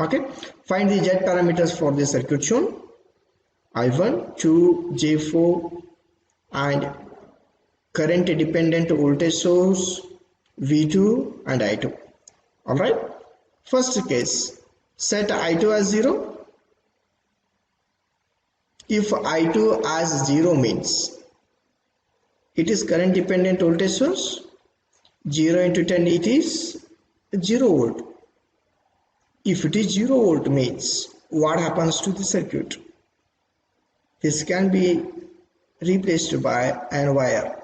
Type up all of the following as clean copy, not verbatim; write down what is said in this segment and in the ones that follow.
Okay, find the Z parameters for the circuit shown. I1, 2, J4 and current dependent voltage source V2 and I2. Alright, first case, set I2 as 0. If I2 as 0 means it is current dependent voltage source, 0 into 10 it is 0 volt. If it is 0 volt means what happens to the circuit? This can be replaced by an wire.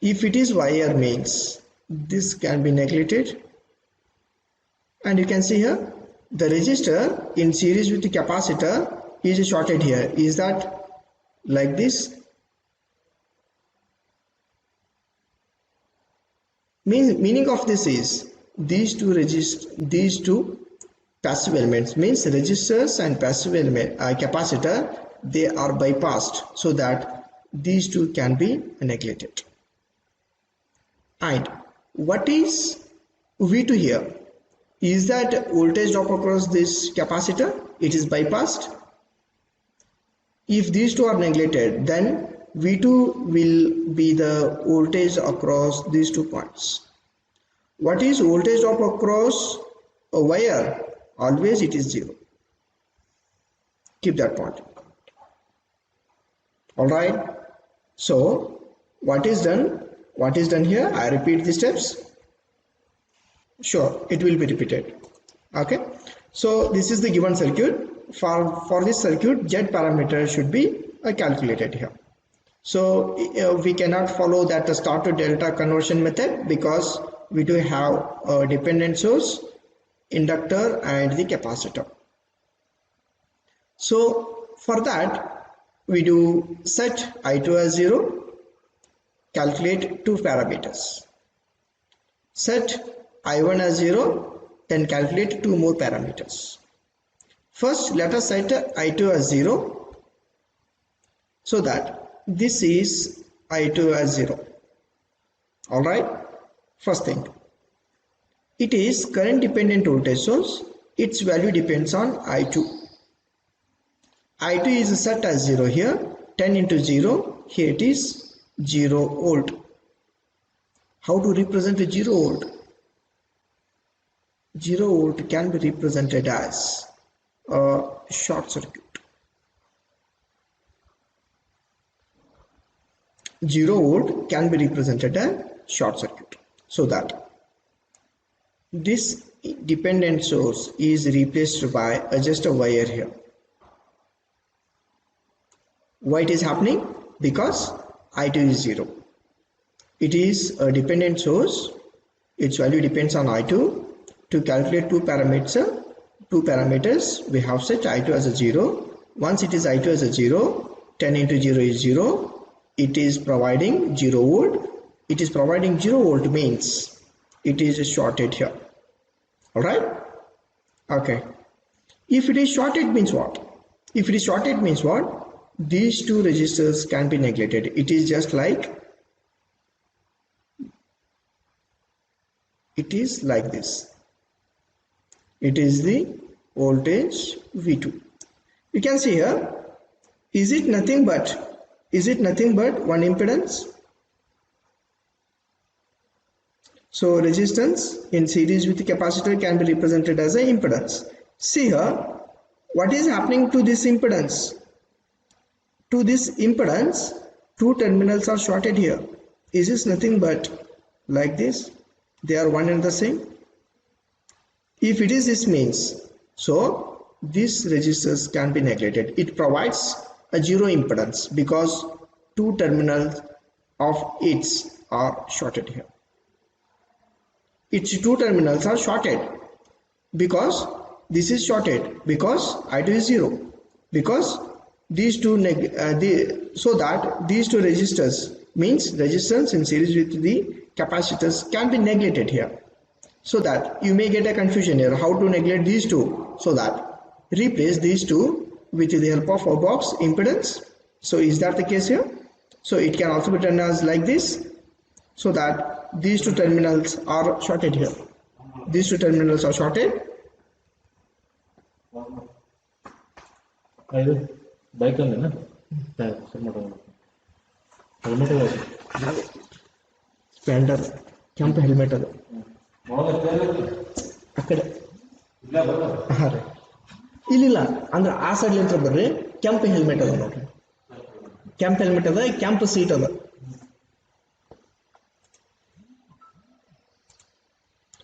If it is wire means this can be neglected, and you can see here the resistor in series with the capacitor is shorted here. Is that like this? Meaning of this is these two passive elements, means resistors and passive element capacitor, they are bypassed so that these two can be neglected. And what is V2 here? Is that voltage drop across this capacitor? It is bypassed. If these two are neglected, then V2 will be the voltage across these 2 points. What is voltage drop across a wire? Always it is 0. Keep that point. Alright. So what is done? What is done here? I repeat the steps. Sure, it will be repeated. Okay. So this is the given circuit. For this circuit, Z parameter should be calculated here. So we cannot follow that star to delta conversion method because we do have a dependent source, inductor and the capacitor. So for that we do set I2 as 0, calculate 2 parameters. Set I1 as 0, then calculate 2 more parameters. First let us set I2 as 0, so that this is I2 as 0. Alright, first thing, it is current dependent voltage source. Its value depends on I2. I2 is set as 0 here, 10 into 0, here it is 0 volt. How to represent a 0 volt? 0 volt can be represented as a short circuit. 0 volt can be represented as short circuit, so that this dependent source is replaced by just a wire here. Why it is happening? Because I2 is 0. It is a dependent source. Its value depends on I2. To calculate 2 parameters, we have set I2 as a 0. Once it is I2 as a 0, 10 into 0 is 0. It is providing 0 volt. It is providing 0 volt means it is shorted here. Alright? Okay. If it is shorted means what? If it is shorted means what? These 2 resistors can be neglected. It is just like, it is like this. It is the voltage V2. You can see here, is it nothing but one impedance? So resistance in series with the capacitor can be represented as an impedance. See here, what is happening to this impedance? To this impedance, 2 terminals are shorted here. Is this nothing but like this? They are one and the same. If it is this means, so these resistors can be neglected. It provides a 0 impedance because 2 terminals of its are shorted here. Its 2 terminals are shorted because this is shorted because I2 is 0, because these two so that these 2 resistors, means resistance in series with the capacitors, can be neglected here. So that you may get a confusion here how to neglect these 2. So that replace these 2 with the help of a box impedance. So is that the case here? So it can also be done as like this, so that these 2 terminals are shorted here. These two terminals are shorted. Bike helmet Splendor camp helmet ಅದು ಆ ಕಡೆ ಹಾಂ ರೀ ಇಲ್ಲಿಲ್ಲ ಅಂದ್ರೆ ಆ side ಅಂತ ಬರ್ರಿ ಕೆಂಪು ಹೆಲ್ಮೆಟ್ ಅದ ನೋಡ್ರಿ ಕೆಂಪು ಹೆಲ್ಮೆಟ್ ಅದ ಕೆಂಪು ಸೀಟ್ ಅದ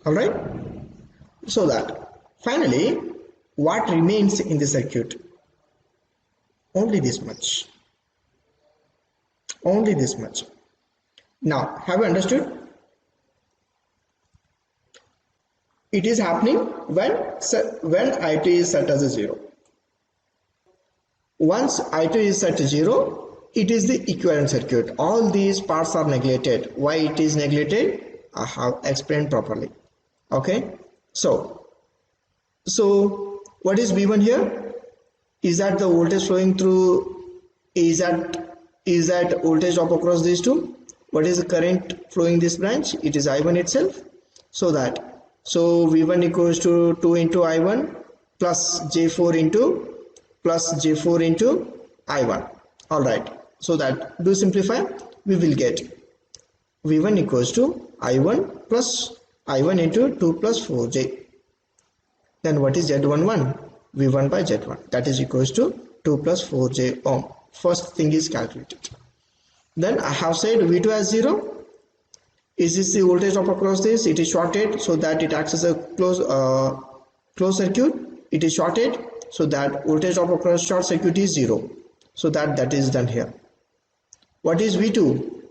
all right so that finally what remains in the circuit only this much now have you understood it is happening when I2 is set as a 0 once I2 is set to 0 it is the equivalent circuit all these parts are neglected why it is neglected I have explained properly okay so what is V1 here is that the voltage flowing through is that voltage drop across these two what is the current flowing this branch it is I1 itself so V1 equals to 2 into I1 plus J4 into I1 all right so that do simplify we will get V1 equals to I1 plus I1 into 2 plus 4J then what is Z11 V1 by Z1 that is equals to 2 plus 4J ohm first thing is calculated then I have said V2 as 0 is this the voltage drop across this it is shorted so that it acts as a closed circuit it is shorted so that voltage drop across short circuit is 0 so that is done here what is V2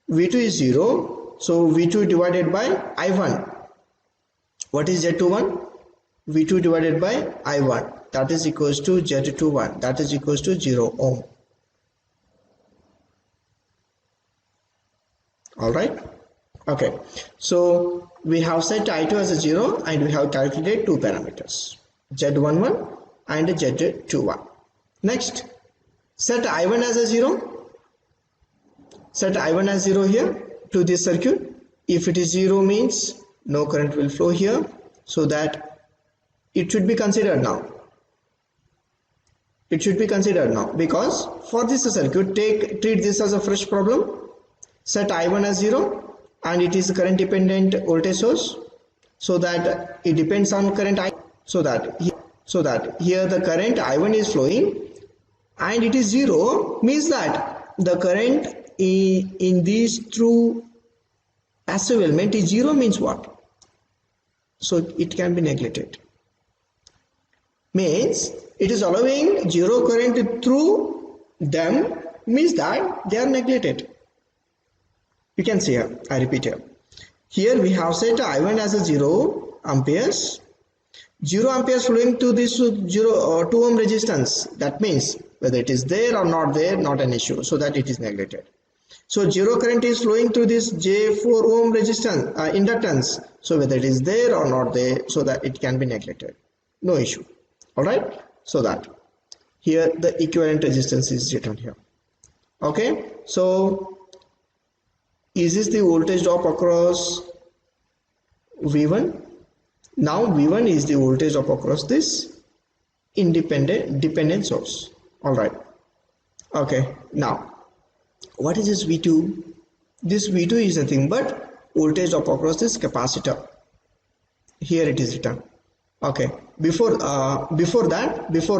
V2 is 0 so V2 divided by I1 what is Z21 V2 divided by I1 that is equals to Z21 that is equals to 0 ohm all right okay so we have set I2 as a 0 and we have calculated two parameters Z11 and Z21 next set I1 as a 0 set I1 as 0 here to this circuit if it is 0 means no current will flow here so that it should be considered now because for this circuit treat this as a fresh problem set I1 as 0 and it is current dependent voltage source so that it depends on current I so that here the current I1 is flowing and it is 0 means that the current in these through passive element is 0 means what so it can be neglected means it is allowing 0 current through them means that they are neglected you can see here I repeat here we have set I1 as a 0 amperes flowing to this 2 ohm resistance that means whether it is there or not there not an issue so that it is neglected so 0 current is flowing through this J4 ohm resistance inductance so whether it is there or not there so that it can be neglected no issue all right so that here the equivalent resistance is written here okay so is this the voltage drop across V1 now V1 is the voltage drop across this dependent source all right okay now what is this V2 this V2 is nothing but voltage drop across this capacitor here it is written okay before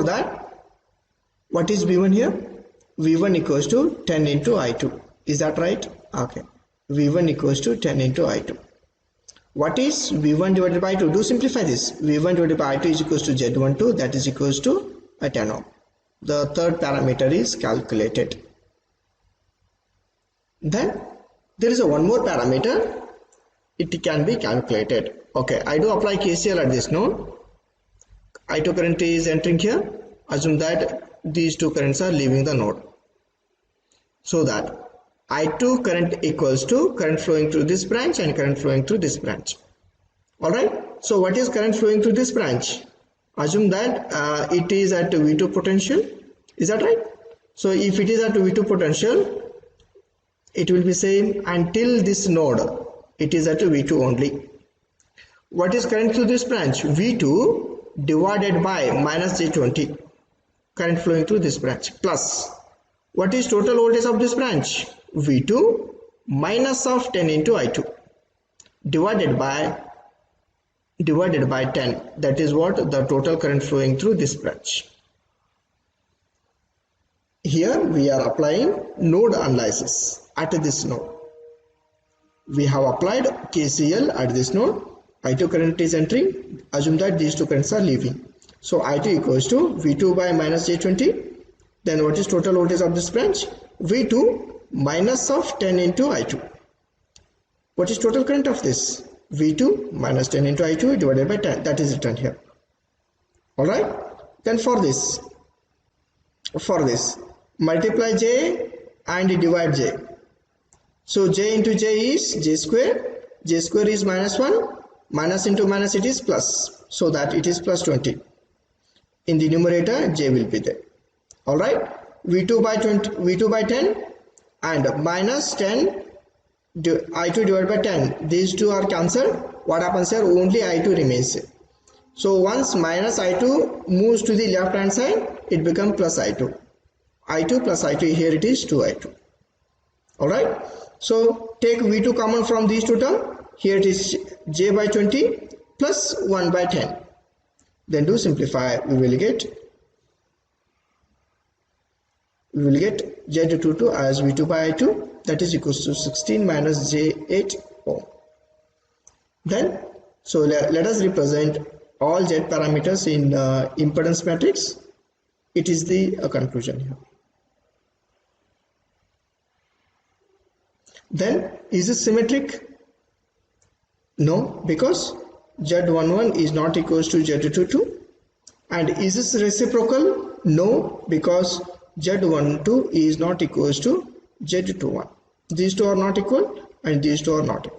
that what is V1 here V1 equals to 10 into I2 is that right okay V1 equals to 10 into I2 what is V1 divided by 2 do simplify this V1 divided by I2 is equals to Z12 that is equals to a 10 ohm the third parameter is calculated then there is one more parameter it can be calculated okay I do apply KCL at this node I2 current is entering here assume that these two currents are leaving the node so that I2 current equals to current flowing through this branch and current flowing through this branch all right so what is current flowing through this branch assume that it is at V2 potential is that right so if it is at V2 potential it will be same until this node it is at V2 only What is current through this branch? V2 divided by minus J20, current flowing through this branch, plus what is total voltage of this branch? V2 minus of 10 into I2 divided by 10. That is what the total current flowing through this branch. Here we are applying node analysis at this node. We have applied KCL at this node. I2 current is entering. Assume that these two currents are leaving. So I2 equals to V2 by minus J20. Then what is total voltage of this branch? V2 minus of 10 into I2. What is total current of this? V2 minus 10 into I2 divided by 10. That is written here. Alright. Then for this, multiply J and divide J. So J into J is J square. J square is minus 1. Minus into minus it is plus. So that it is plus 20. In the numerator, J will be there. Alright. V2 by 20, V2 by 10 and minus 10 I2 divided by 10. These two are cancelled. What happens here? Only I2 remains here. So once minus I2 moves to the left hand side, it becomes plus I2. I2 plus I2, here it is 2I2. Alright. So take V2 common from these two terms. Here it is J by 20 plus 1 by 10. Then do simplify. We will get Z22 as V2 by I2. That is equals to 16 minus J8 ohm. Then, so let us represent all Z parameters in impedance matrix. It is the conclusion here. Then, is it symmetric? No, because Z11 is not equals to Z22. And is this reciprocal? No, because Z12 is not equals to Z21. These two are not equal and these two are not equal.